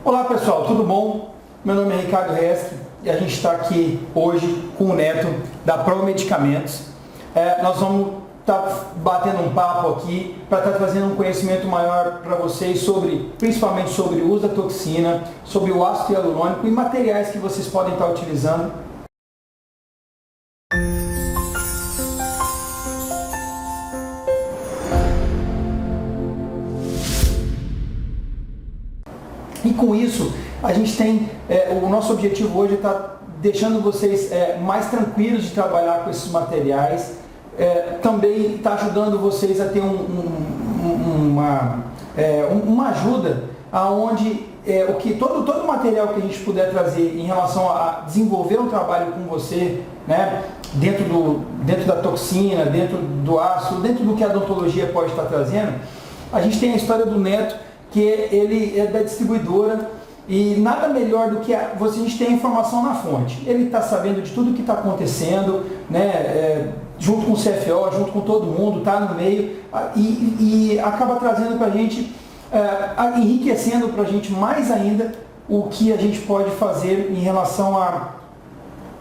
Olá pessoal, tudo bom? Meu nome é Ricardo Resque e a gente está aqui hoje com o Neto da Pro Medicamentos. Nós vamos estar batendo um papo aqui para estar trazendo um conhecimento maior para vocês principalmente sobre o uso da toxina, sobre o ácido hialurônico e materiais que vocês podem estar utilizando. E com isso, a gente tem, o nosso objetivo hoje está deixando vocês mais tranquilos de trabalhar com esses materiais, também está ajudando vocês a ter uma ajuda aonde todo o material que a gente puder trazer em relação a desenvolver um trabalho com você, né, dentro da toxina, dentro do ácido, dentro do que a odontologia pode estar trazendo. A gente tem a história do Neto, que ele é da distribuidora e nada melhor do que a gente ter a informação na fonte. Ele está sabendo de tudo que está acontecendo, né, junto com o CFO, junto com todo mundo, está no meio e acaba trazendo para a gente, enriquecendo para a gente mais ainda o que a gente pode fazer em relação a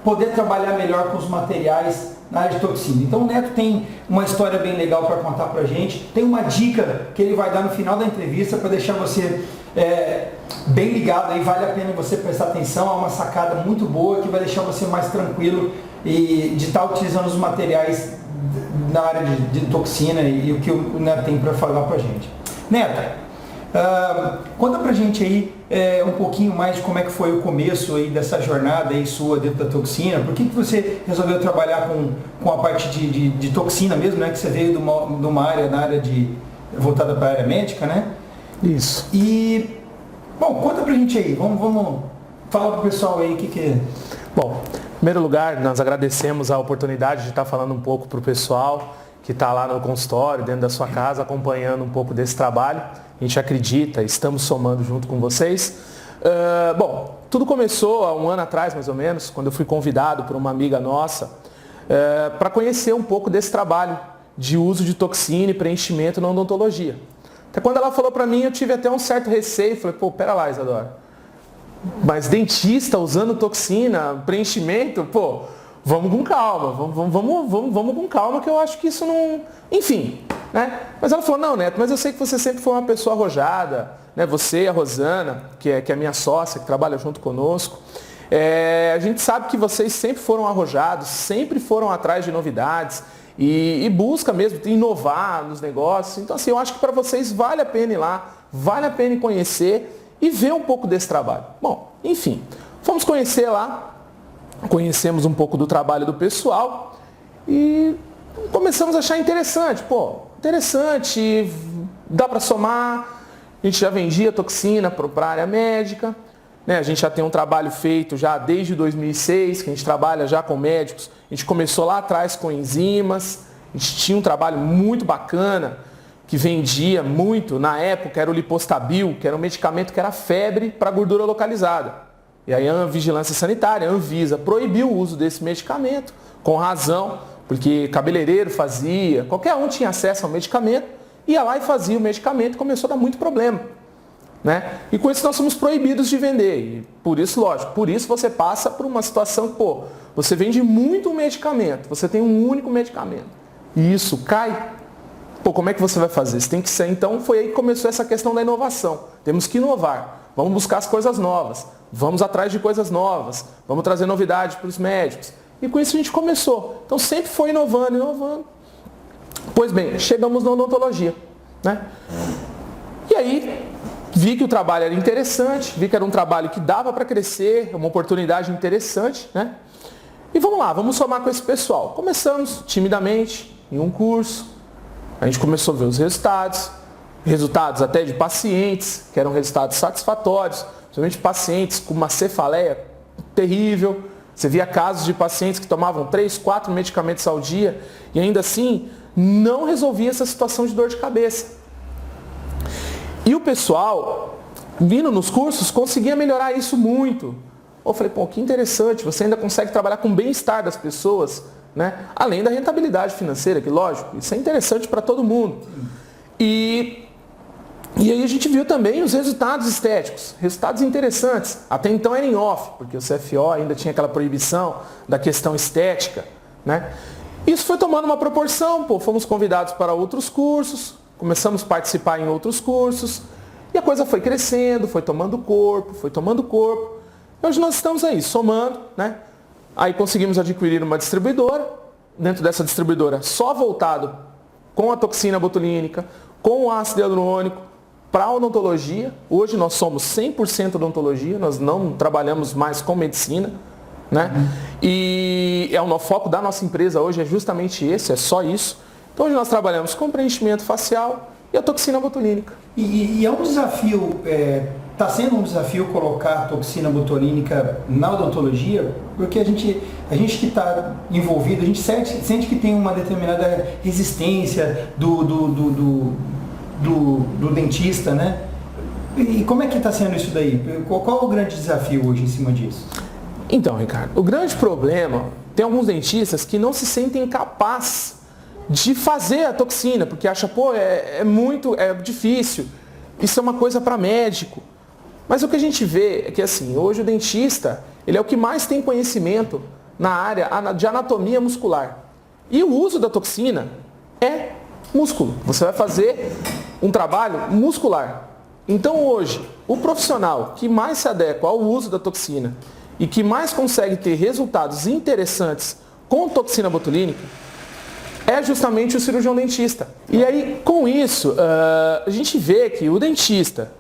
poder trabalhar melhor com os materiais na área de toxina. Então o Neto tem uma história bem legal para contar para a gente, tem uma dica que ele vai dar no final da entrevista para deixar você bem ligado, aí vale a pena você prestar atenção, é uma sacada muito boa que vai deixar você mais tranquilo e de estar utilizando os materiais na área de toxina e o que o Neto tem para falar para a gente. Neto, conta pra gente aí um pouquinho mais de como é que foi o começo aí dessa jornada aí sua dentro da toxina. Por que você resolveu trabalhar com a parte de toxina mesmo, né? Que você veio de uma área, voltada para a área médica, né? Isso. E, bom, conta pra gente aí, vamos falar pro pessoal aí o que é. Bom, em primeiro lugar, nós agradecemos a oportunidade de estar falando um pouco pro pessoal que está lá no consultório, dentro da sua casa, acompanhando um pouco desse trabalho. A gente acredita, estamos somando junto com vocês. Bom, tudo começou há um ano atrás, mais ou menos, quando eu fui convidado por uma amiga nossa para conhecer um pouco desse trabalho de uso de toxina e preenchimento na odontologia. Até quando ela falou para mim, eu tive até um certo receio, falei, pô, pera lá, Isadora, mas dentista usando toxina, preenchimento, pô, vamos com calma, vamos com calma, que eu acho que isso não... Enfim, né? Mas ela falou, não, Neto, mas eu sei que você sempre foi uma pessoa arrojada, né? Você e a Rosana, que é a minha sócia, que trabalha junto conosco, a gente sabe que vocês sempre foram arrojados, sempre foram atrás de novidades e busca mesmo inovar nos negócios. Então, assim, eu acho que para vocês vale a pena ir lá, vale a pena conhecer e ver um pouco desse trabalho. Bom, enfim, fomos conhecer lá, conhecemos um pouco do trabalho do pessoal e começamos a achar interessante. Pô, interessante, dá para somar. A gente já vendia toxina para a área médica, né? A gente já tem um trabalho feito já desde 2006, que a gente trabalha já com médicos. A gente começou lá atrás com enzimas, a gente tinha um trabalho muito bacana, que vendia muito, na época era o Lipostabil, que era um medicamento que era febre para gordura localizada. E aí a Vigilância Sanitária, a Anvisa, proibiu o uso desse medicamento, com razão, porque cabeleireiro fazia, qualquer um tinha acesso ao medicamento, ia lá e fazia o medicamento e começou a dar muito problema, né? E com isso nós somos proibidos de vender. E por isso, lógico, por isso você passa por uma situação que, pô, você vende muito medicamento, você tem um único medicamento, e isso cai. Pô, como é que você vai fazer? Você tem que ser, então foi aí que começou essa questão da inovação. Temos que inovar, vamos buscar as coisas novas. Vamos atrás de coisas novas, vamos trazer novidade para os médicos. E com isso a gente começou. Então sempre foi inovando. Pois bem, chegamos na odontologia, né? E aí, vi que o trabalho era interessante, vi que era um trabalho que dava para crescer, uma oportunidade interessante, né? E vamos lá, vamos somar com esse pessoal. Começamos timidamente, em um curso, a gente começou a ver os resultados até de pacientes, que eram resultados satisfatórios, principalmente pacientes com uma cefaleia terrível. Você via casos de pacientes que tomavam 3, 4 medicamentos ao dia e ainda assim não resolvia essa situação de dor de cabeça. E o pessoal, vindo nos cursos, conseguia melhorar isso muito. Eu falei, pô, que interessante, você ainda consegue trabalhar com o bem-estar das pessoas, né? Além da rentabilidade financeira, que lógico, isso é interessante para todo mundo. E E aí a gente viu também os resultados estéticos, resultados interessantes. Até então era em off, porque o CFO ainda tinha aquela proibição da questão estética, né? Isso foi tomando uma proporção, fomos convidados para outros cursos, começamos a participar em outros cursos, e a coisa foi crescendo, foi tomando corpo. E hoje nós estamos aí, somando, né? Aí conseguimos adquirir uma distribuidora, dentro dessa distribuidora só voltado com a toxina botulínica, com o ácido hialurônico, para a odontologia. Hoje nós somos 100% odontologia, nós não trabalhamos mais com medicina, né? E o foco da nossa empresa hoje é justamente esse, é só isso. Então hoje nós trabalhamos com preenchimento facial e a toxina botulínica. E é um desafio, está sendo um desafio colocar a toxina botulínica na odontologia, porque a gente que está envolvido, a gente sente que tem uma determinada resistência do dentista, né? E como é que está sendo isso daí? Qual é o grande desafio hoje em cima disso? Então, Ricardo, o grande problema, tem alguns dentistas que não se sentem capazes de fazer a toxina, porque acham, é difícil, isso é uma coisa para médico. Mas o que a gente vê é que, assim, hoje o dentista, ele é o que mais tem conhecimento na área de anatomia muscular. E o uso da toxina é músculo. Você vai fazer um trabalho muscular. Então hoje, o profissional que mais se adequa ao uso da toxina e que mais consegue ter resultados interessantes com toxina botulínica é justamente o cirurgião dentista. E aí, com isso, a gente vê que o dentista,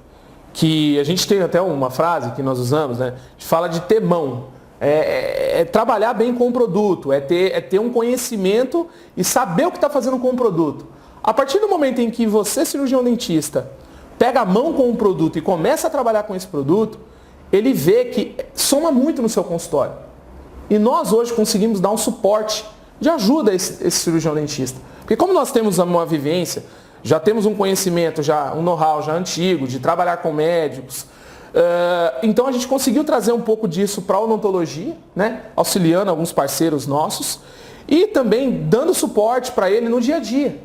que a gente tem até uma frase que nós usamos, né? A gente fala de ter mão. É trabalhar bem com o produto, é ter um conhecimento e saber o que está fazendo com o produto. A partir do momento em que você, cirurgião dentista, pega a mão com o produto e começa a trabalhar com esse produto, ele vê que soma muito no seu consultório. E nós hoje conseguimos dar um suporte de ajuda a esse cirurgião dentista. Porque como nós temos uma vivência, já temos um conhecimento, um know-how já antigo de trabalhar com médicos, então a gente conseguiu trazer um pouco disso para a odontologia, né? Auxiliando alguns parceiros nossos e também dando suporte para ele no dia a dia.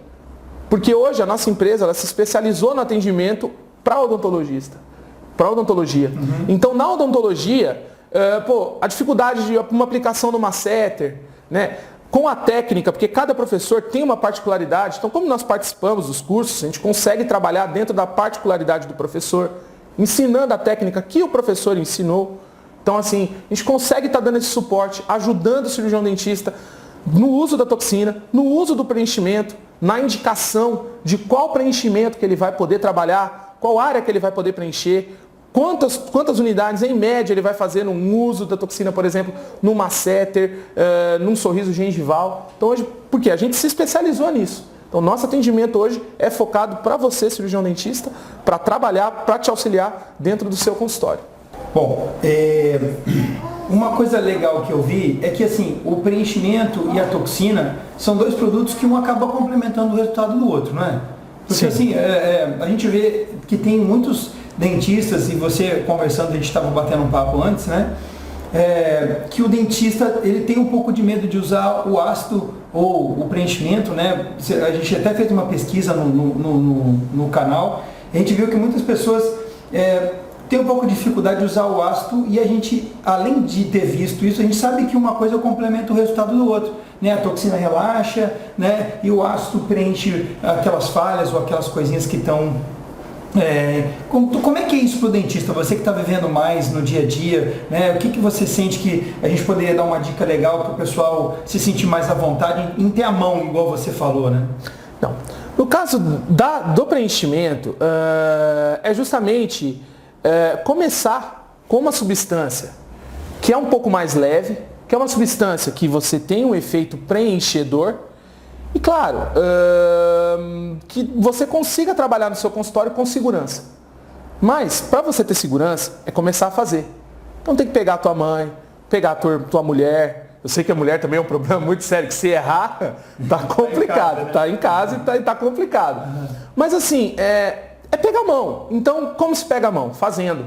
Porque hoje a nossa empresa ela se especializou no atendimento para odontologista, para odontologia. Uhum. Então na odontologia, a dificuldade de uma aplicação no masseter, né? Com a técnica, porque cada professor tem uma particularidade, então como nós participamos dos cursos, a gente consegue trabalhar dentro da particularidade do professor, ensinando a técnica que o professor ensinou. Então assim, a gente consegue estar dando esse suporte, ajudando o cirurgião dentista no uso da toxina, no uso do preenchimento, na indicação de qual preenchimento que ele vai poder trabalhar, qual área que ele vai poder preencher, quantas unidades em média ele vai fazer no uso da toxina, por exemplo, no masseter, num sorriso gengival. Então hoje, porque a gente se especializou nisso. Então nosso atendimento hoje é focado para você, cirurgião dentista, para trabalhar, para te auxiliar dentro do seu consultório. Bom, uma coisa legal que eu vi é que assim, o preenchimento e a toxina são dois produtos que um acaba complementando o resultado do outro, não é? Porque assim, a gente vê que tem muitos dentistas, e você conversando, a gente estava batendo um papo antes, né? Que o dentista ele tem um pouco de medo de usar o ácido ou o preenchimento, né? A gente até fez uma pesquisa no canal, a gente viu que muitas pessoas têm um pouco de dificuldade de usar o ácido, e a gente, além de ter visto isso, a gente sabe que uma coisa complementa o resultado do outro, né? A toxina relaxa, né? E o ácido preenche aquelas falhas ou aquelas coisinhas que estão... como é que é isso para o dentista? Você que está vivendo mais no dia a dia, né? O que você sente que a gente poderia dar uma dica legal para o pessoal se sentir mais à vontade em ter a mão, igual você falou, né? Não. No caso do preenchimento, é justamente começar com uma substância que é um pouco mais leve, que é uma substância que você tem um efeito preenchedor. E claro, que você consiga trabalhar no seu consultório com segurança. Mas, para você ter segurança, é começar a fazer. Então tem que pegar a tua mãe, pegar a tua mulher. Eu sei que a mulher também é um problema muito sério, que se errar, tá complicado. Tá em casa e tá complicado. Uhum. Mas assim, é pegar a mão. Então, como se pega a mão? Fazendo.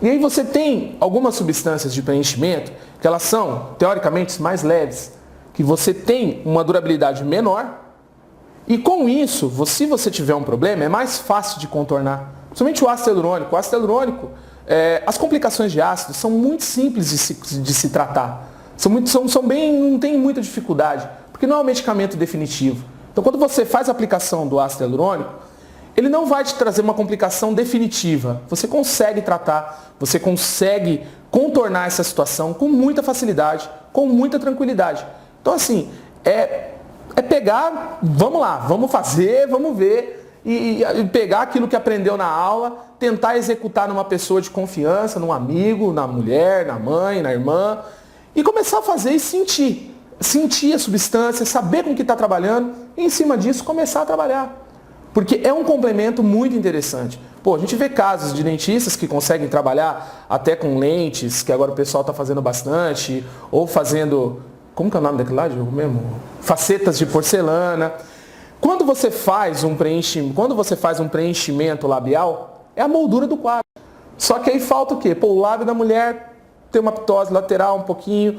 E aí você tem algumas substâncias de preenchimento, que elas são, teoricamente, mais leves, que você tem uma durabilidade menor E com isso, se você tiver um problema, é mais fácil de contornar. Principalmente o ácido hialurônico. O ácido hialurônico, as complicações de ácido são muito simples de se tratar. Não tem muita dificuldade, porque não é um medicamento definitivo. Então, quando você faz a aplicação do ácido hialurônico, ele não vai te trazer uma complicação definitiva. Você consegue tratar, você consegue contornar essa situação com muita facilidade, com muita tranquilidade. Então, assim, é pegar, vamos lá, vamos fazer, vamos ver, e pegar aquilo que aprendeu na aula, tentar executar numa pessoa de confiança, num amigo, na mulher, na mãe, na irmã, e começar a fazer e sentir. Sentir a substância, saber com o que está trabalhando, e em cima disso começar a trabalhar. Porque é um complemento muito interessante. Pô, a gente vê casos de dentistas que conseguem trabalhar até com lentes, que agora o pessoal está fazendo bastante, ou fazendo, como que é o nome daquele lá mesmo? Facetas de porcelana. Quando você faz um preenchimento labial, é a moldura do quadro. Só que aí falta o quê? Pô, o lábio da mulher tem uma ptose lateral um pouquinho,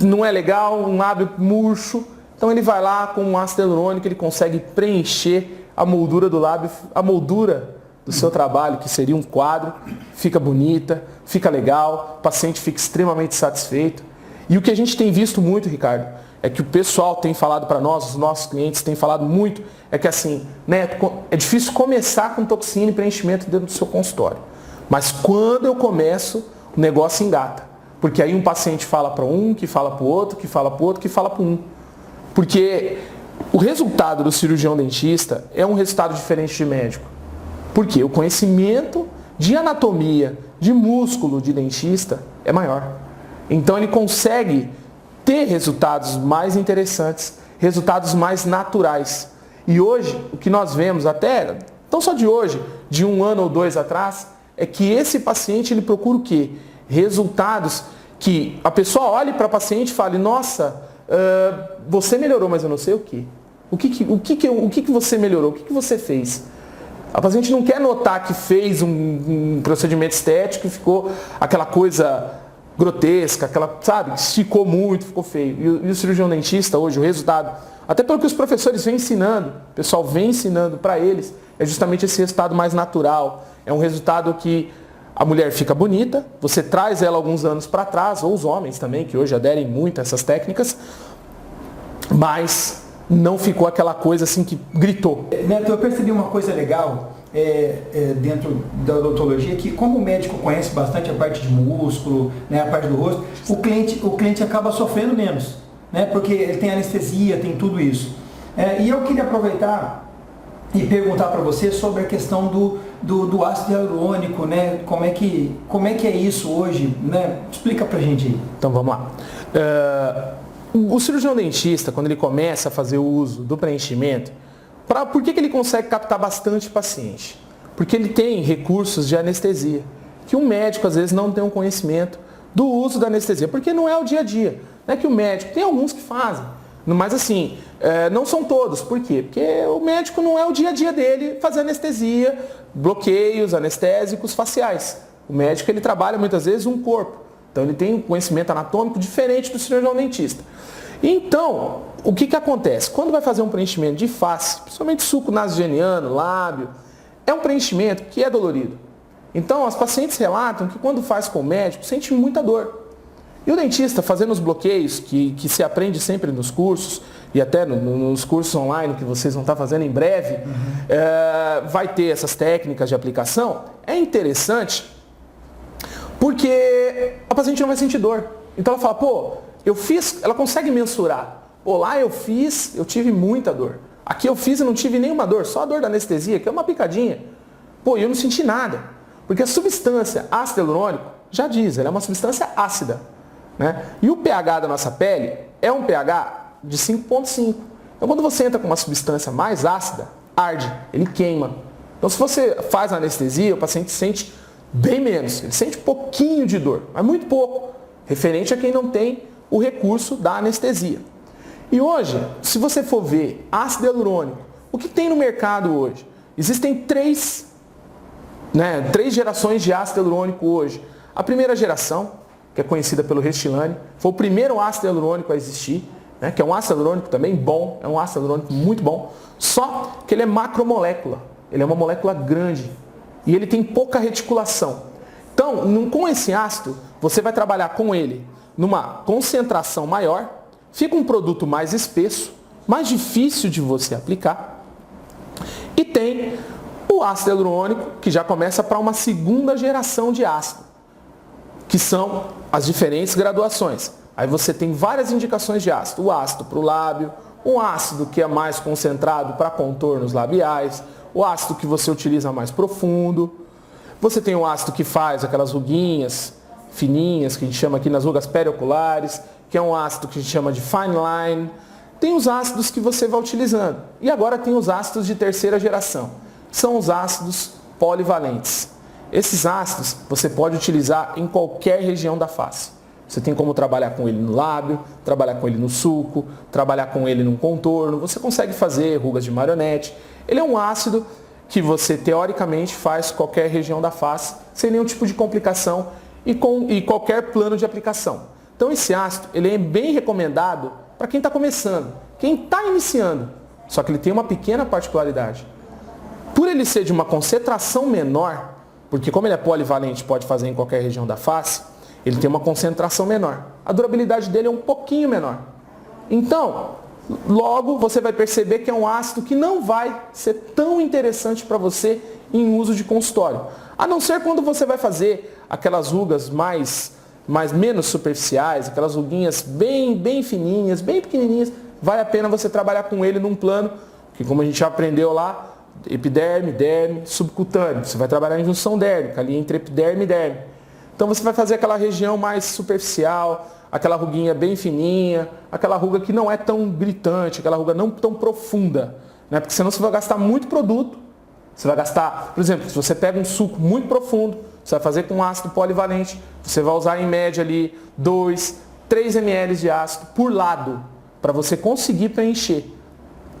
não é legal, um lábio murcho. Então ele vai lá com um ácido hialurônico, ele consegue preencher a moldura do lábio, a moldura do seu trabalho, que seria um quadro, fica bonita, fica legal, o paciente fica extremamente satisfeito. E o que a gente tem visto muito, Ricardo, é que o pessoal tem falado para nós, os nossos clientes têm falado muito, é que assim, né, é difícil começar com toxina e preenchimento dentro do seu consultório. Mas quando eu começo, o negócio engata. Porque aí um paciente fala para um, que fala para o outro, que fala para o outro, que fala para um. Porque o resultado do cirurgião dentista é um resultado diferente de médico. Por quê? O conhecimento de anatomia, de músculo de dentista é maior. Então ele consegue ter resultados mais interessantes, resultados mais naturais. E hoje, o que nós vemos até, não só de hoje, de 1 ano ou 2 atrás, é que esse paciente ele procura o quê? Resultados que a pessoa olhe para o paciente e fale, nossa, você melhorou, mas eu não sei o quê. O que você melhorou? O que você fez? A paciente não quer notar que fez um procedimento estético e ficou aquela coisa grotesca, aquela, sabe, esticou muito, ficou feio. E o cirurgião dentista hoje, o resultado, até pelo que os professores vêm ensinando, o pessoal vem ensinando para eles, é justamente esse resultado mais natural. É um resultado que a mulher fica bonita, você traz ela alguns anos para trás, ou os homens também, que hoje aderem muito a essas técnicas, mas não ficou aquela coisa assim que gritou. Neto, eu percebi uma coisa legal dentro da odontologia, que como o médico conhece bastante a parte de músculo, né, a parte do rosto, o cliente acaba sofrendo menos, né, porque ele tem anestesia, tem tudo isso. E eu queria aproveitar e perguntar para você sobre a questão do ácido hialurônico, né? Como é que é isso hoje, né? Explica pra gente aí. Então vamos lá. O cirurgião dentista, quando ele começa a fazer o uso do preenchimento, por que ele consegue captar bastante paciente? Porque ele tem recursos de anestesia, que um médico às vezes não tem um conhecimento do uso da anestesia, porque não é o dia a dia. Não é que o médico, tem alguns que fazem, mas assim, não são todos. Por quê? Porque o médico não é o dia a dia dele fazer anestesia, bloqueios anestésicos faciais. O médico ele trabalha muitas vezes um corpo. Então ele tem um conhecimento anatômico diferente do cirurgião dentista. Então, o que acontece? Quando vai fazer um preenchimento de face, principalmente suco nasogeniano, lábio, é um preenchimento que é dolorido. Então, as pacientes relatam que quando faz com o médico, sente muita dor. E o dentista, fazendo os bloqueios, que se aprende sempre nos cursos, e até nos cursos online que vocês vão estar fazendo em breve, vai ter essas técnicas de aplicação, é interessante porque a paciente não vai sentir dor. Então ela fala, pô, eu fiz, ela consegue mensurar. Pô, lá eu fiz, eu tive muita dor. Aqui eu fiz e não tive nenhuma dor, só a dor da anestesia, que é uma picadinha. Pô, eu não senti nada. Porque a substância ácido hialurônico, já diz, ela é uma substância ácida. Né? E o pH da nossa pele é um pH de 5,5. Então quando você entra com uma substância mais ácida, arde, ele queima. Então se você faz a anestesia, o paciente sente bem menos, ele sente pouquinho de dor, mas muito pouco, referente a quem não tem o recurso da anestesia. E hoje, se você for ver ácido hialurônico, o que tem no mercado hoje? Existem três gerações de ácido hialurônico hoje. A primeira geração, que é conhecida pelo Restylane, foi o primeiro ácido hialurônico a existir. né, que é um ácido hialurônico também bom, é um ácido hialurônico muito bom, só que ele é macromolécula, ele é uma molécula grande e ele tem pouca reticulação. Então, com esse ácido, você vai trabalhar com ele numa concentração maior, fica um produto mais espesso, mais difícil de você aplicar, e tem o ácido hialurônico, que já começa para uma segunda geração de ácido, que são as diferentes graduações. Aí você tem várias indicações de ácido. O ácido para o lábio, um ácido que é mais concentrado para contornos labiais, o ácido que você utiliza mais profundo. Você tem o ácido que faz aquelas ruguinhas fininhas, que a gente chama aqui nas rugas perioculares, que é um ácido que a gente chama de fine line. Tem os ácidos que você vai utilizando. E agora tem os ácidos de terceira geração. São os ácidos polivalentes. Esses ácidos você pode utilizar em qualquer região da face. Você tem como trabalhar com ele no lábio, trabalhar com ele no sulco, trabalhar com ele no contorno. Você consegue fazer rugas de marionete. Ele é um ácido que você teoricamente faz qualquer região da face, sem nenhum tipo de complicação e qualquer plano de aplicação. Então esse ácido ele é bem recomendado para quem está começando, quem está iniciando. Só que ele tem uma pequena particularidade. Por ele ser de uma concentração menor, porque como ele é polivalente, pode fazer em qualquer região da face, ele tem uma concentração menor. A durabilidade dele é um pouquinho menor. Então, logo você vai perceber que é um ácido que não vai ser tão interessante para você em uso de consultório. A não ser quando você vai fazer aquelas rugas menos superficiais, aquelas ruguinhas bem fininhas, bem pequenininhas, vale a pena você trabalhar com ele num plano, que como a gente já aprendeu lá, epiderme, derme, subcutâneo. Você vai trabalhar em junção dérmica, ali entre epiderme e derme. Então você vai fazer aquela região mais superficial, aquela ruguinha bem fininha, aquela ruga que não é tão gritante, aquela ruga não tão profunda, né? Porque senão você vai gastar muito produto. Você vai gastar, por exemplo, se você pega um suco muito profundo, você vai fazer com ácido polivalente, você vai usar em média ali 2, 3 ml de ácido por lado, para você conseguir preencher.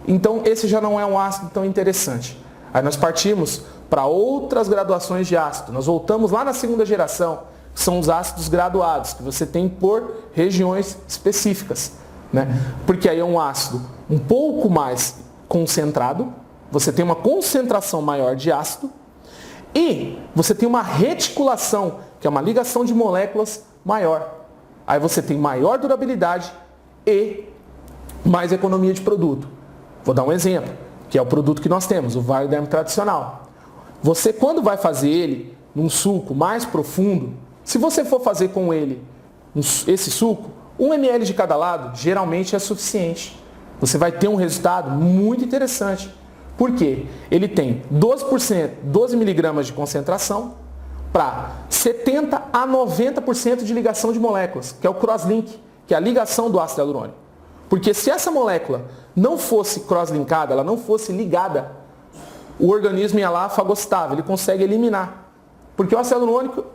Então esse já não é um ácido tão interessante. Aí nós partimos para outras graduações de ácido. Nós voltamos lá na segunda geração, que são os ácidos graduados, que você tem por regiões específicas, né? Porque aí é um ácido um pouco mais concentrado, você tem uma concentração maior de ácido e você tem uma reticulação, que é uma ligação de moléculas maior. Aí você tem maior durabilidade e mais economia de produto. Vou dar um exemplo, que é o produto que nós temos, o Vaioderm tradicional. Você, quando vai fazer ele num suco mais profundo, se você for fazer com ele esse suco, 1 ml de cada lado geralmente é suficiente. Você vai ter um resultado muito interessante. Por quê? Ele tem 12%, 12 miligramas de concentração para 70 a 90% de ligação de moléculas, que é o crosslink, que é a ligação do ácido hialurônico. Porque se essa molécula não fosse crosslinkada, ela não fosse ligada, o organismo ia lá fagocitava, ele consegue eliminar. Porque o ácido hialurônico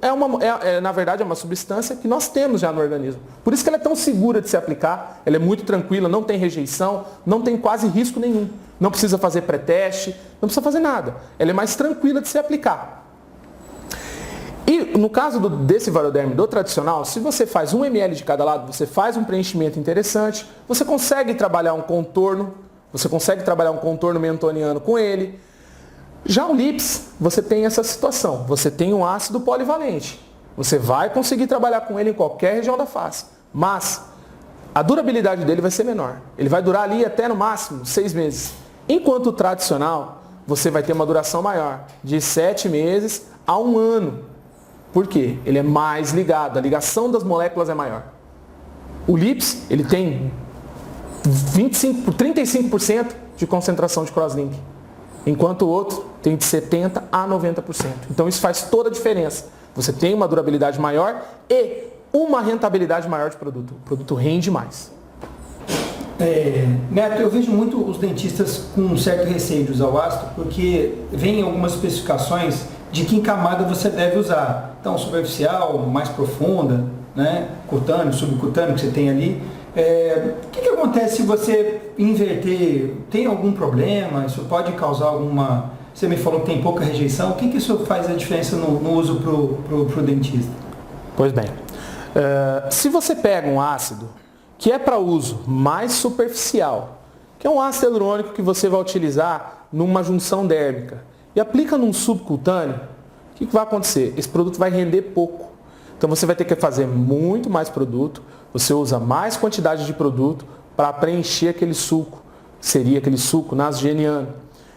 na verdade, é uma substância que nós temos já no organismo. Por isso que ela é tão segura de se aplicar, ela é muito tranquila, não tem rejeição, não tem quase risco nenhum. Não precisa fazer pré-teste, não precisa fazer nada. Ela é mais tranquila de se aplicar. E no caso desse Vaioderm do tradicional, se você faz 1 ml de cada lado, você faz um preenchimento interessante, você consegue trabalhar um contorno mentoniano com ele. Já o Lips, você tem essa situação, você tem um ácido polivalente. Você vai conseguir trabalhar com ele em qualquer região da face, mas a durabilidade dele vai ser menor. Ele vai durar ali até no máximo 6 meses. Enquanto o tradicional, você vai ter uma duração maior, de 7 meses a 1 ano. Por quê? Ele é mais ligado, a ligação das moléculas é maior. O Lips, ele tem 35% de concentração de crosslink, enquanto o outro tem de 70% a 90%. Então isso faz toda a diferença. Você tem uma durabilidade maior e uma rentabilidade maior de produto. O produto rende mais. Neto, eu vejo muito os dentistas com um certo receio de usar o ácido, porque vem algumas especificações de que camada você deve usar. Então, superficial, mais profunda, né? Cutâneo, subcutâneo que você tem ali. O que acontece se você inverter? Tem algum problema? Isso pode causar alguma... Você me falou que tem pouca rejeição. O que isso faz a diferença no uso para o dentista? Pois bem, se você pega um ácido que é para uso mais superficial, que é um ácido hialurônico que você vai utilizar numa junção dérmica e aplica num subcutâneo, o que vai acontecer? Esse produto vai render pouco. Então você vai ter que fazer muito mais produto, você usa mais quantidade de produto para preencher aquele suco, seria aquele suco nasogeniano.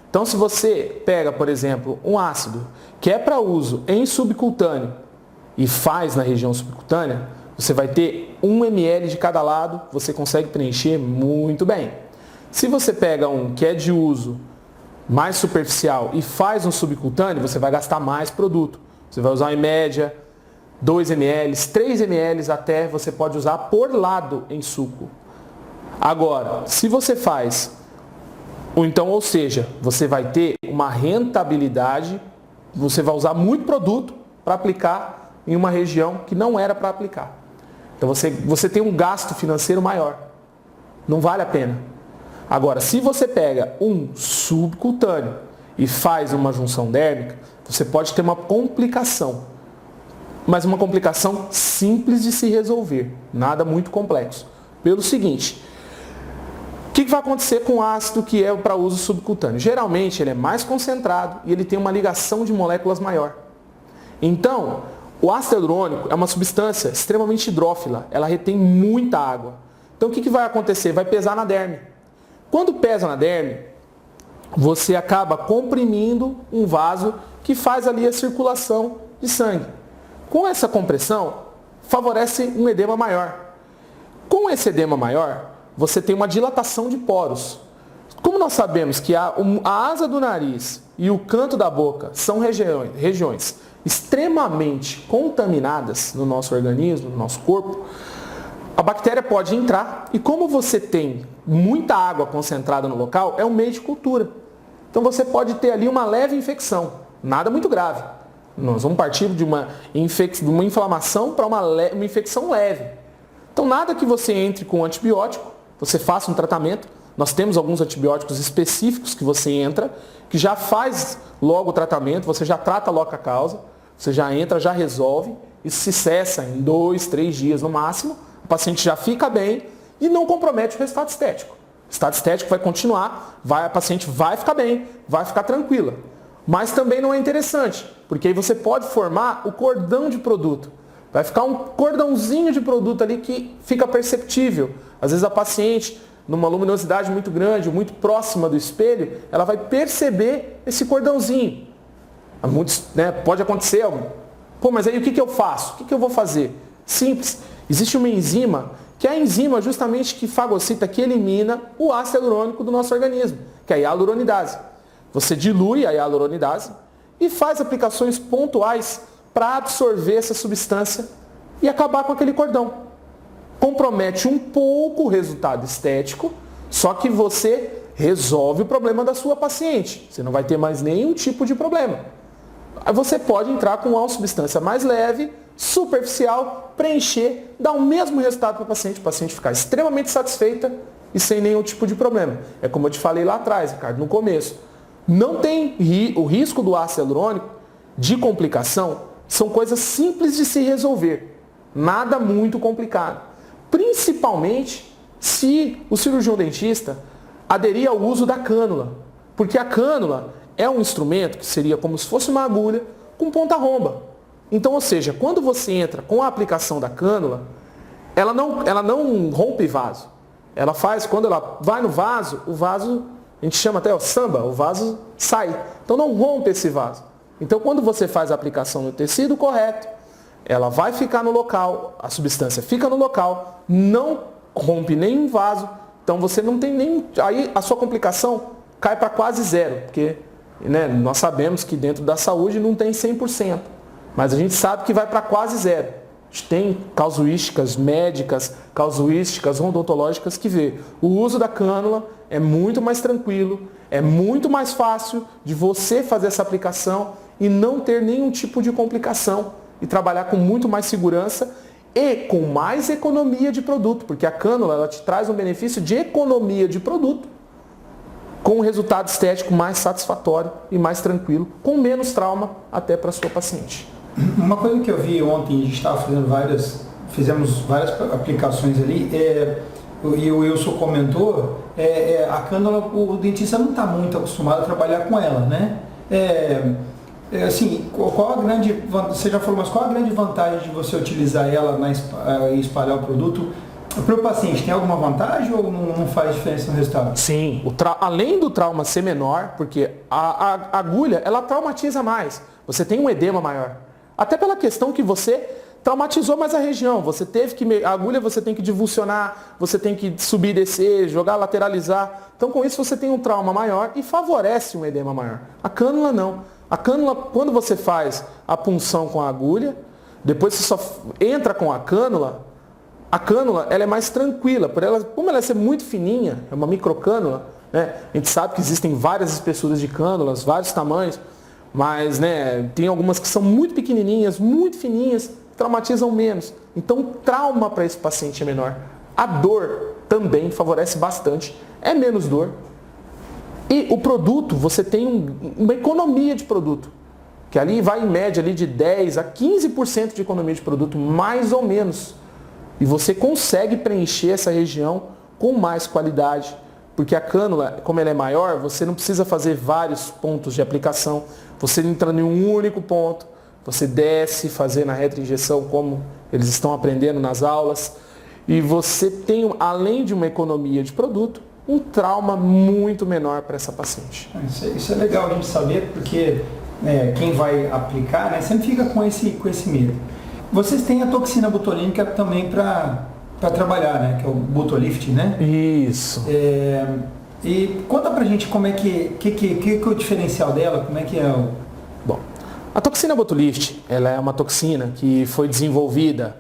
Então se você pega, por exemplo, um ácido que é para uso em subcutâneo e faz na região subcutânea, você vai ter 1 ml de cada lado, você consegue preencher muito bem. Se você pega um que é de uso mais superficial e faz um subcutâneo, você vai gastar mais produto. Você vai usar em média 2 ml, 3 ml até você pode usar por lado em suco. Agora, se você faz, ou seja, você vai ter uma rentabilidade, você vai usar muito produto para aplicar em uma região que não era para aplicar. Então você tem um gasto financeiro maior. Não vale a pena. Agora, se você pega um subcutâneo e faz uma junção dérmica, você pode ter uma complicação. Mas uma complicação simples de se resolver, nada muito complexo. Pelo seguinte, o que vai acontecer com o ácido que é para uso subcutâneo? Geralmente ele é mais concentrado e ele tem uma ligação de moléculas maior. Então, o ácido hialurônico é uma substância extremamente hidrófila, ela retém muita água. Então o que vai acontecer? Vai pesar na derme. Quando pesa na derme, você acaba comprimindo um vaso que faz ali a circulação de sangue. Com essa compressão, favorece um edema maior. Com esse edema maior, você tem uma dilatação de poros. Como nós sabemos que a asa do nariz e o canto da boca são regiões extremamente contaminadas no nosso organismo, no nosso corpo, a bactéria pode entrar e como você tem muita água concentrada no local, é um meio de cultura. Então você pode ter ali uma leve infecção, nada muito grave. Nós vamos partir de uma inflamação para uma infecção leve. Então nada que você entre com antibiótico, você faça um tratamento. Nós temos alguns antibióticos específicos que você entra, que já faz logo o tratamento, você já trata logo a causa, você já entra, já resolve, isso se cessa em 2, 3 dias no máximo, o paciente já fica bem e não compromete o resultado estético. O estado estético vai continuar, a paciente vai ficar bem, vai ficar tranquila. Mas também não é interessante, porque aí você pode formar o cordão de produto. Vai ficar um cordãozinho de produto ali que fica perceptível. Às vezes a paciente, numa luminosidade muito grande, muito próxima do espelho, ela vai perceber esse cordãozinho. Muitos, pode acontecer, mas aí o que eu faço? O que eu vou fazer? Simples. Existe uma enzima, que é a enzima justamente que fagocita, que elimina o ácido hialurônico do nosso organismo, que é a hialuronidase. Você dilui a hialuronidase e faz aplicações pontuais para absorver essa substância e acabar com aquele cordão. Compromete um pouco o resultado estético, só que você resolve o problema da sua paciente. Você não vai ter mais nenhum tipo de problema. Aí você pode entrar com uma substância mais leve, superficial, preencher, dar o mesmo resultado para o paciente ficar extremamente satisfeita e sem nenhum tipo de problema. É como eu te falei lá atrás, Ricardo, no começo. Não tem o risco do ácido hialurônico de complicação, são coisas simples de se resolver, nada muito complicado. Principalmente se o cirurgião dentista aderir ao uso da cânula, porque a cânula é um instrumento que seria como se fosse uma agulha com ponta romba. Então, ou seja, quando você entra com a aplicação da cânula, ela não rompe vaso. Ela faz, quando ela vai no vaso, o vaso, a gente chama até samba, o vaso sai. Então não rompe esse vaso. Então quando você faz a aplicação no tecido correto, ela vai ficar no local, a substância fica no local, não rompe nenhum vaso, então você não tem nem... Aí a sua complicação cai para quase zero, porque nós sabemos que dentro da saúde não tem 100%, mas a gente sabe que vai para quase zero. A gente tem casuísticas médicas, casuísticas odontológicas que vê. O uso da cânula é muito mais tranquilo, é muito mais fácil de você fazer essa aplicação e não ter nenhum tipo de complicação e trabalhar com muito mais segurança e com mais economia de produto, porque a cânula ela te traz um benefício de economia de produto com um resultado estético mais satisfatório e mais tranquilo, com menos trauma até para a sua paciente. Uma coisa que eu vi ontem, a gente estava fizemos várias aplicações ali, e o Wilson comentou, a cânula, o dentista não está muito acostumado a trabalhar com ela, né? Assim, qual a grande, você já falou, mas qual a grande vantagem de você utilizar ela e espalhar o produto para o paciente? Tem alguma vantagem ou não faz diferença no resultado? Sim, além do trauma ser menor, porque a agulha, ela traumatiza mais. Você tem um edema maior. Até pela questão que você traumatizou mais a região. Você teve que, a agulha você tem que divulsionar, você tem que subir e descer, jogar, lateralizar. Então com isso você tem um trauma maior e favorece um edema maior. A cânula não. A cânula, quando você faz a punção com a agulha, depois você só entra com a cânula ela é mais tranquila. Como ela é muito fininha, é uma microcânula, né? A gente sabe que existem várias espessuras de cânulas, vários tamanhos, mas né, tem algumas que são muito pequenininhas, muito fininhas, traumatizam menos. Então o trauma para esse paciente é menor. A dor também favorece bastante, é menos dor. E o produto, você tem uma economia de produto, que ali vai em média ali de 10% a 15% de economia de produto, mais ou menos. E você consegue preencher essa região com mais qualidade, porque a cânula, como ela é maior, você não precisa fazer vários pontos de aplicação. Você entra em um único ponto, você desce, fazer na retroinjeção como eles estão aprendendo nas aulas. E você tem, além de uma economia de produto, um trauma muito menor para essa paciente. Isso é legal a gente saber, porque quem vai aplicar, né, sempre fica com esse medo. Vocês têm a toxina botulínica também para trabalhar, né, que é o Butolift, né? Isso. E conta pra gente como é que é o diferencial dela, como é que é o... Bom, a toxina Butolift, ela é uma toxina que foi desenvolvida,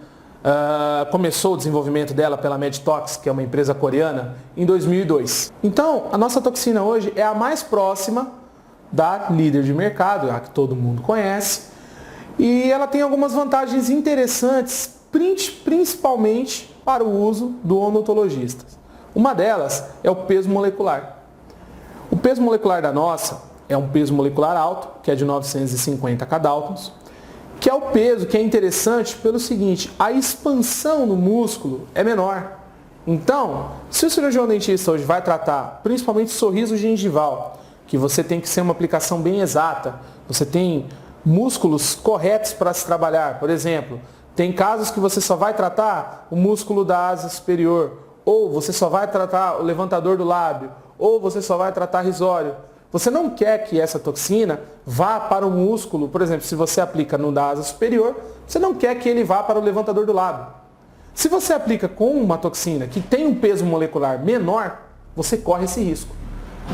começou o desenvolvimento dela pela Medtox, que é uma empresa coreana, em 2002. Então, a nossa toxina hoje é a mais próxima da líder de mercado, a que todo mundo conhece, e ela tem algumas vantagens interessantes, principalmente para o uso do odontologista. Uma delas é o peso molecular. O peso molecular da nossa é um peso molecular alto, que é de 950 kDa, que é o peso que é interessante pelo seguinte, a expansão no músculo é menor. Então, se o cirurgião dentista hoje vai tratar principalmente sorriso gengival, que você tem que ser uma aplicação bem exata, você tem músculos corretos para se trabalhar. Por exemplo, tem casos que você só vai tratar o músculo da asa superior, ou você só vai tratar o levantador do lábio, ou você só vai tratar risório. Você não quer que essa toxina vá para o músculo, por exemplo, se você aplica no da asa superior, você não quer que ele vá para o levantador do lábio. Se você aplica com uma toxina que tem um peso molecular menor, você corre esse risco.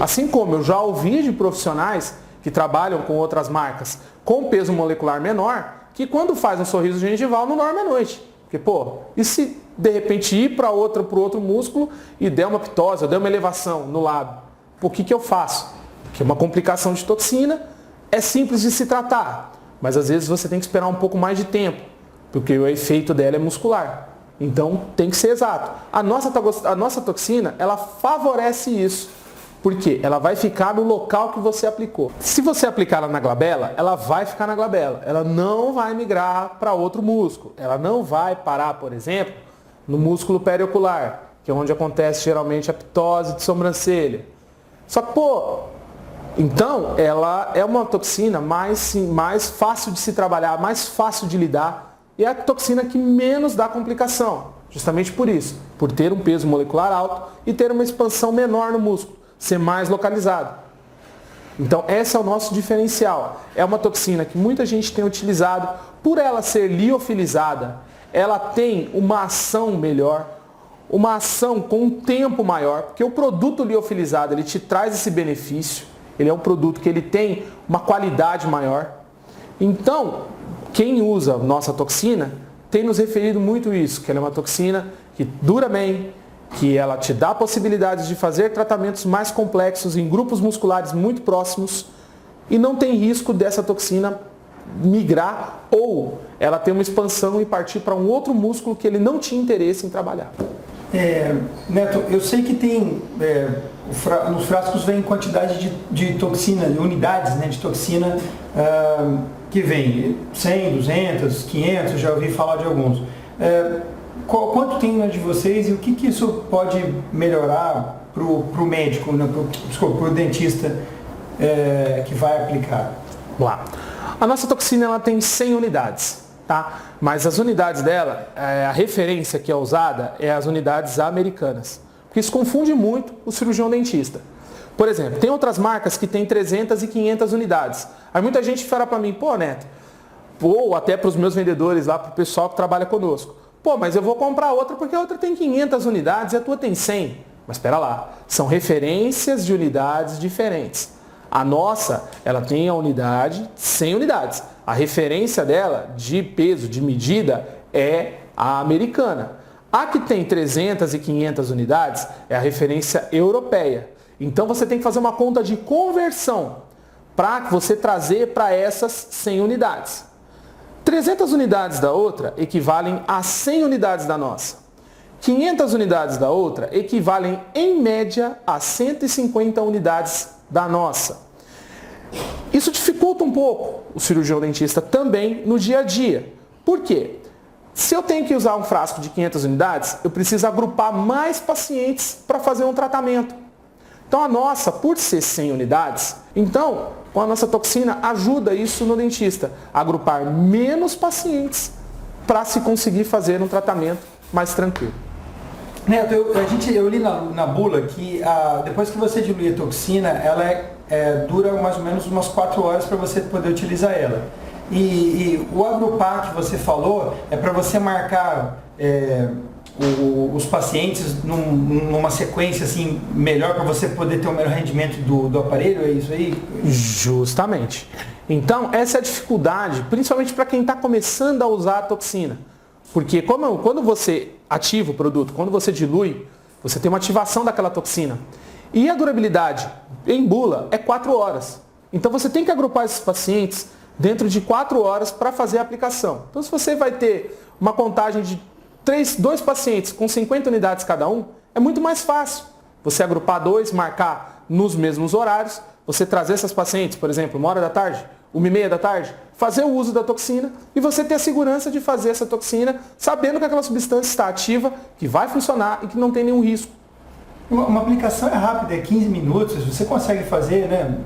Assim como eu já ouvi de profissionais que trabalham com outras marcas com peso molecular menor, que quando faz um sorriso gengival não dorme à noite. Porque, e se de repente ir para o outro músculo e der uma ptose, ou der uma elevação no lábio? O que eu faço? Porque uma complicação de toxina é simples de se tratar, mas às vezes você tem que esperar um pouco mais de tempo, porque o efeito dela é muscular. Então tem que ser exato. A nossa toxina, ela favorece isso. Porque ela vai ficar no local que você aplicou. Se você aplicar ela na glabela, ela vai ficar na glabela. Ela não vai migrar para outro músculo. Ela não vai parar, por exemplo, no músculo periocular, que é onde acontece geralmente a ptose de sobrancelha. Só que, então ela é uma toxina mais fácil de se trabalhar, mais fácil de lidar. E é a toxina que menos dá complicação. Justamente por isso. Por ter um peso molecular alto e ter uma expansão menor no músculo. Ser mais localizado. Então, esse é o nosso diferencial. É uma toxina que muita gente tem utilizado. Por ela ser liofilizada, ela tem uma ação melhor, uma ação com um tempo maior, porque o produto liofilizado, ele te traz esse benefício. Ele é um produto que ele tem uma qualidade maior. Então, quem usa nossa toxina tem nos referido muito isso, que ela é uma toxina que dura bem, que ela te dá possibilidades de fazer tratamentos mais complexos em grupos musculares muito próximos e não tem risco dessa toxina migrar ou ela ter uma expansão e partir para um outro músculo que ele não tinha interesse em trabalhar. Neto, eu sei que tem, nos frascos vem quantidade de toxina, de unidades, né, de toxina que vem 100, 200, 500, já ouvi falar de alguns. Quanto tem na de vocês e o que isso pode melhorar para o médico, né, para o dentista que vai aplicar? Vamos lá. A nossa toxina ela tem 100 unidades, tá? Mas as unidades dela, a referência que é usada é as unidades americanas. Porque isso confunde muito o cirurgião dentista. Por exemplo, tem outras marcas que tem 300 e 500 unidades. Aí muita gente fala para mim, pô, Neto, ou até para os meus vendedores lá, para o pessoal que trabalha conosco, pô, mas eu vou comprar outra porque a outra tem 500 unidades e a tua tem 100. Mas espera lá, são referências de unidades diferentes. A nossa, ela tem a unidade 100 unidades. A referência dela de peso, de medida, é a americana. A que tem 300 e 500 unidades é a referência europeia. Então você tem que fazer uma conta de conversão para você trazer para essas 100 unidades. 300 unidades da outra equivalem a 100 unidades da nossa. 500 unidades da outra equivalem, em média, a 150 unidades da nossa. Isso dificulta um pouco o cirurgião dentista também no dia a dia. Por quê? Se eu tenho que usar um frasco de 500 unidades, eu preciso agrupar mais pacientes para fazer um tratamento. Então a nossa, por ser 100 unidades, então com a nossa toxina ajuda isso no dentista, a agrupar menos pacientes para se conseguir fazer um tratamento mais tranquilo. Neto, eu li na bula que depois que você dilui a toxina, ela dura mais ou menos umas 4 horas para você poder utilizar ela. E o agrupar que você falou é para você marcar os pacientes numa sequência assim, melhor para você poder ter o melhor rendimento do aparelho, é isso aí? Justamente. Então, essa é a dificuldade, principalmente para quem está começando a usar a toxina. Porque quando você ativa o produto, quando você dilui, você tem uma ativação daquela toxina. E a durabilidade em bula é 4 horas. Então você tem que agrupar esses pacientes dentro de 4 horas para fazer a aplicação. Então se você vai ter uma contagem de 2 pacientes com 50 unidades cada um, é muito mais fácil. Você agrupar 2, marcar nos mesmos horários, você trazer essas pacientes, por exemplo, 1h da tarde, 1h30 da tarde, fazer o uso da toxina e você ter a segurança de fazer essa toxina sabendo que aquela substância está ativa, que vai funcionar e que não tem nenhum risco. Uma aplicação é rápida, é 15 minutos, você consegue fazer, né?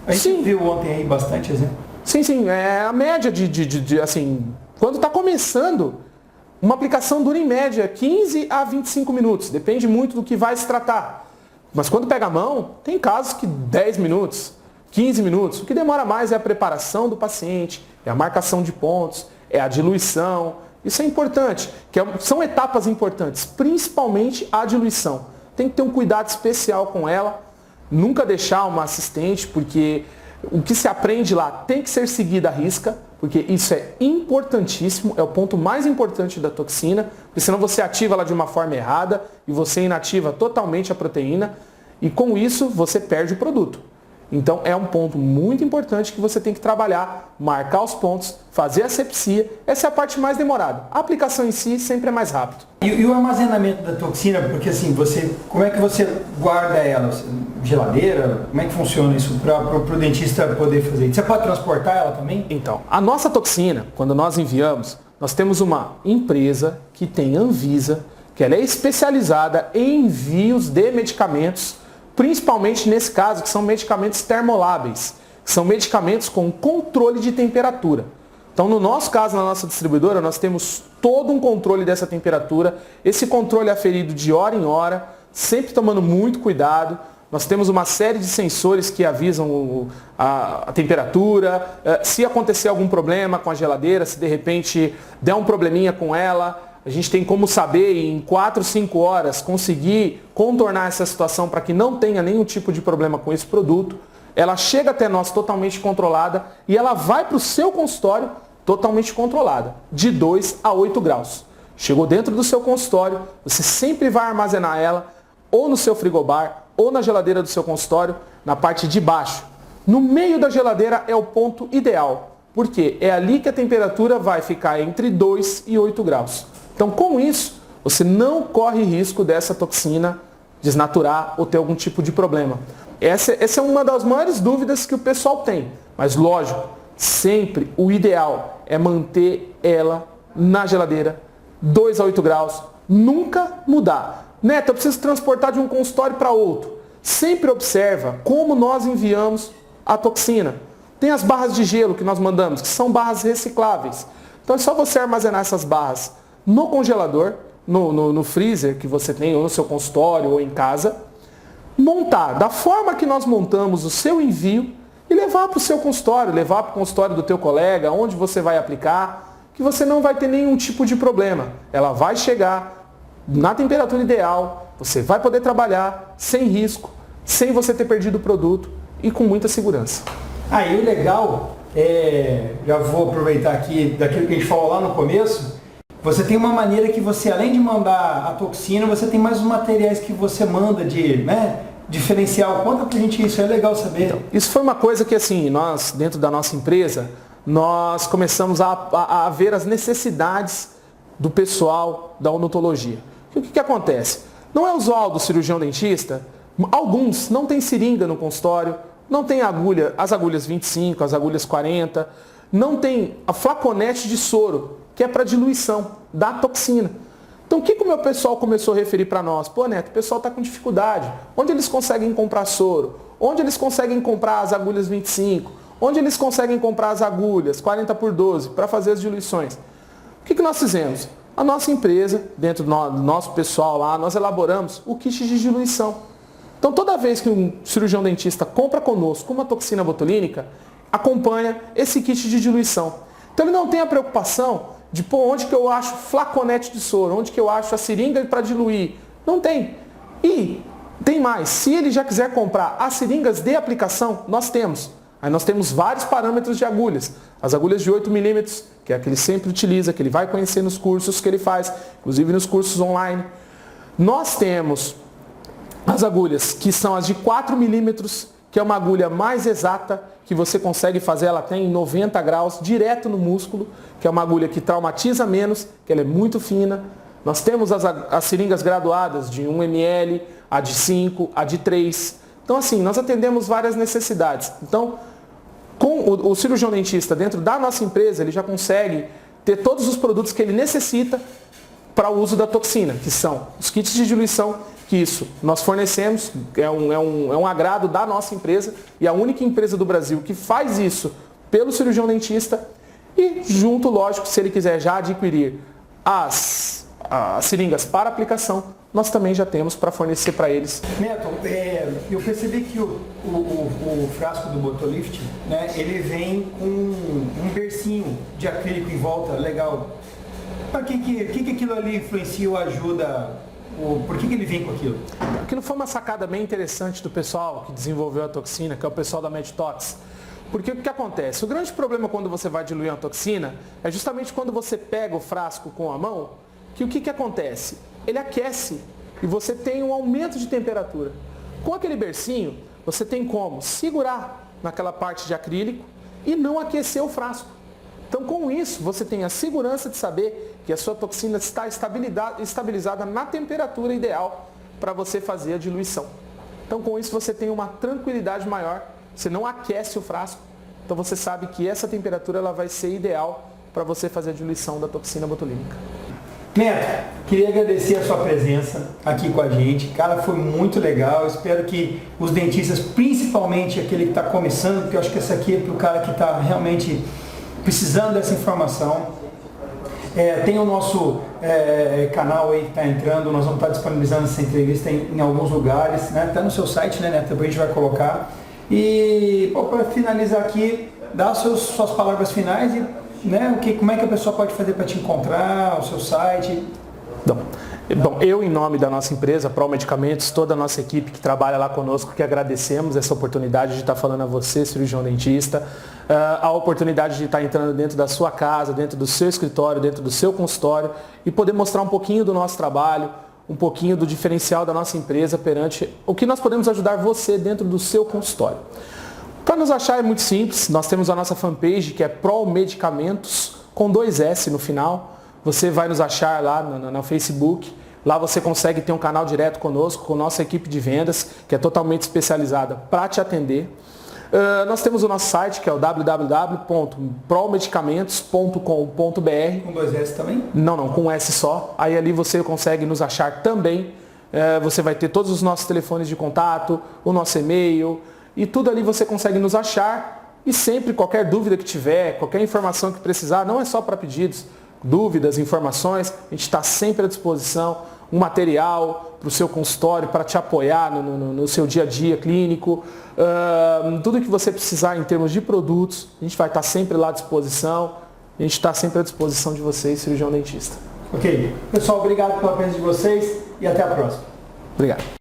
A gente viu ontem aí bastante exemplo. Sim, é a média assim, quando está começando, uma aplicação dura em média 15 a 25 minutos, depende muito do que vai se tratar. Mas quando pega a mão, tem casos que 10 minutos, 15 minutos. O que demora mais é a preparação do paciente, é a marcação de pontos, é a diluição. Isso é importante, são etapas importantes, principalmente a diluição. Tem que ter um cuidado especial com ela, nunca deixar uma assistente, porque o que se aprende lá tem que ser seguido à risca, porque isso é importantíssimo, é o ponto mais importante da toxina, porque senão você ativa ela de uma forma errada e você inativa totalmente a proteína e com isso você perde o produto. Então é um ponto muito importante que você tem que trabalhar, marcar os pontos, fazer a asepsia. Essa é a parte mais demorada. A aplicação em si sempre é mais rápido. E o armazenamento da toxina, porque assim, como é que você guarda ela? Geladeira? Como é que funciona isso para o dentista poder fazer? Você pode transportar ela também? Então, a nossa toxina, quando nós enviamos, nós temos uma empresa que tem Anvisa, que ela é especializada em envios de medicamentos, principalmente nesse caso, que são medicamentos termoláveis, que são medicamentos com controle de temperatura. Então, no nosso caso, na nossa distribuidora, nós temos todo um controle dessa temperatura. Esse controle é aferido de hora em hora, sempre tomando muito cuidado. Nós temos uma série de sensores que avisam a temperatura, se acontecer algum problema com a geladeira, se de repente der um probleminha com ela, a gente tem como saber em 4, 5 horas conseguir contornar essa situação para que não tenha nenhum tipo de problema com esse produto. Ela chega até nós totalmente controlada e ela vai para o seu consultório totalmente controlada, de 2 a 8 graus. Chegou dentro do seu consultório, você sempre vai armazenar ela ou no seu frigobar ou na geladeira do seu consultório, na parte de baixo. No meio da geladeira é o ponto ideal, porque é ali que a temperatura vai ficar entre 2 e 8 graus. Então, com isso, você não corre risco dessa toxina desnaturar ou ter algum tipo de problema. Essa é uma das maiores dúvidas que o pessoal tem. Mas, lógico, sempre o ideal é manter ela na geladeira 2 a 8 graus, nunca mudar. Neto, eu preciso transportar de um consultório para outro. Sempre observa como nós enviamos a toxina. Tem as barras de gelo que nós mandamos, que são barras recicláveis. Então é só você armazenar essas barras no congelador, no freezer que você tem, ou no seu consultório, ou em casa. Montar da forma que nós montamos o seu envio e levar para o seu consultório, levar para o consultório do teu colega, onde você vai aplicar, que você não vai ter nenhum tipo de problema. Ela vai chegar na temperatura ideal, você vai poder trabalhar sem risco, sem você ter perdido o produto e com muita segurança. Aí o legal, já vou aproveitar aqui daquilo que a gente falou lá no começo, você tem uma maneira que você, além de mandar a toxina, você tem mais os materiais que você manda de diferencial. Conta pra gente isso, é legal saber. Então, isso foi uma coisa que assim, nós, dentro da nossa empresa, nós começamos a ver as necessidades do pessoal da odontologia. E o que acontece? Não é usual do cirurgião dentista, alguns não têm seringa no consultório, não tem agulha, as agulhas 25, as agulhas 40, não tem a flaconete de soro, que é para diluição da toxina. Então o que o meu pessoal começou a referir para nós? Pô, Neto, o pessoal está com dificuldade. Onde eles conseguem comprar soro? Onde eles conseguem comprar as agulhas 25? Onde eles conseguem comprar as agulhas 40x12 para fazer as diluições? O que nós fizemos? A nossa empresa, dentro do nosso pessoal lá, nós elaboramos o kit de diluição. Então toda vez que um cirurgião dentista compra conosco uma toxina botulínica, acompanha esse kit de diluição. Então ele não tem a preocupação de onde que eu acho flaconete de soro, onde que eu acho a seringa para diluir. Não tem. E tem mais, se ele já quiser comprar as seringas de aplicação, nós temos. Aí nós temos vários parâmetros de agulhas. As agulhas de 8 milímetros, que é a que ele sempre utiliza, que ele vai conhecer nos cursos que ele faz, inclusive nos cursos online. Nós temos as agulhas que são as de 4 milímetros, que é uma agulha mais exata, que você consegue fazer, ela tem 90 graus, direto no músculo, que é uma agulha que traumatiza menos, que ela é muito fina. Nós temos as seringas graduadas de 1 ml, a de 5, a de 3. Então assim, nós atendemos várias necessidades. Então, com o cirurgião dentista dentro da nossa empresa, ele já consegue ter todos os produtos que ele necessita para o uso da toxina, que são os kits de diluição, que isso nós fornecemos, é um agrado da nossa empresa e a única empresa do Brasil que faz isso pelo cirurgião dentista e junto, lógico, se ele quiser já adquirir as seringas para aplicação, nós também já temos para fornecer para eles. Neto, eu percebi que o frasco do Botolift, né, ele vem com um bercinho de acrílico em volta, legal. Para que aquilo ali influencia ou ajuda? Por que ele vem com aquilo? Aquilo foi uma sacada bem interessante do pessoal que desenvolveu a toxina, que é o pessoal da Medtox. Porque o que acontece? O grande problema quando você vai diluir uma toxina é justamente quando você pega o frasco com a mão, que o que acontece? Ele aquece e você tem um aumento de temperatura. Com aquele bercinho, você tem como segurar naquela parte de acrílico e não aquecer o frasco. Então, com isso, você tem a segurança de saber que a sua toxina está estabilizada na temperatura ideal para você fazer a diluição. Então, com isso, você tem uma tranquilidade maior, você não aquece o frasco, então você sabe que essa temperatura ela vai ser ideal para você fazer a diluição da toxina botulínica. Neto, queria agradecer a sua presença aqui com a gente. Cara, foi muito legal. Espero que os dentistas, principalmente aquele que está começando, porque eu acho que essa aqui é para o cara que está realmente precisando dessa informação. Tem o nosso canal aí que está entrando, nós vamos estar disponibilizando essa entrevista em alguns lugares, né? Está no seu site, né, Neto? Também a gente vai colocar. E para finalizar aqui, dá suas palavras finais e como é que a pessoa pode fazer para te encontrar, o seu site? Bom, eu em nome da nossa empresa, Prol Medicamentos, toda a nossa equipe que trabalha lá conosco, que agradecemos essa oportunidade de estar falando a você, cirurgião dentista, a oportunidade de estar entrando dentro da sua casa, dentro do seu escritório, dentro do seu consultório e poder mostrar um pouquinho do nosso trabalho, um pouquinho do diferencial da nossa empresa perante o que nós podemos ajudar você dentro do seu consultório. Para nos achar é muito simples, nós temos a nossa fanpage que é Prol Medicamentos, com 2 S no final. Você vai nos achar lá no Facebook, lá você consegue ter um canal direto conosco, com nossa equipe de vendas, que é totalmente especializada para te atender. Nós temos o nosso site, que é o www.promedicamentos.com.br. Com 2 S também? Não, com um S só. Aí ali você consegue nos achar também. Você vai ter todos os nossos telefones de contato, o nosso e-mail, e tudo ali você consegue nos achar. E sempre, qualquer dúvida que tiver, qualquer informação que precisar, não é só para pedidos, dúvidas, informações, a gente está sempre à disposição. Um material para o seu consultório, para te apoiar no seu dia a dia clínico. Tudo que você precisar em termos de produtos, a gente vai estar sempre lá à disposição. A gente está sempre à disposição de vocês, cirurgião dentista. Ok. Pessoal, obrigado pela presença de vocês e até a próxima. Obrigado.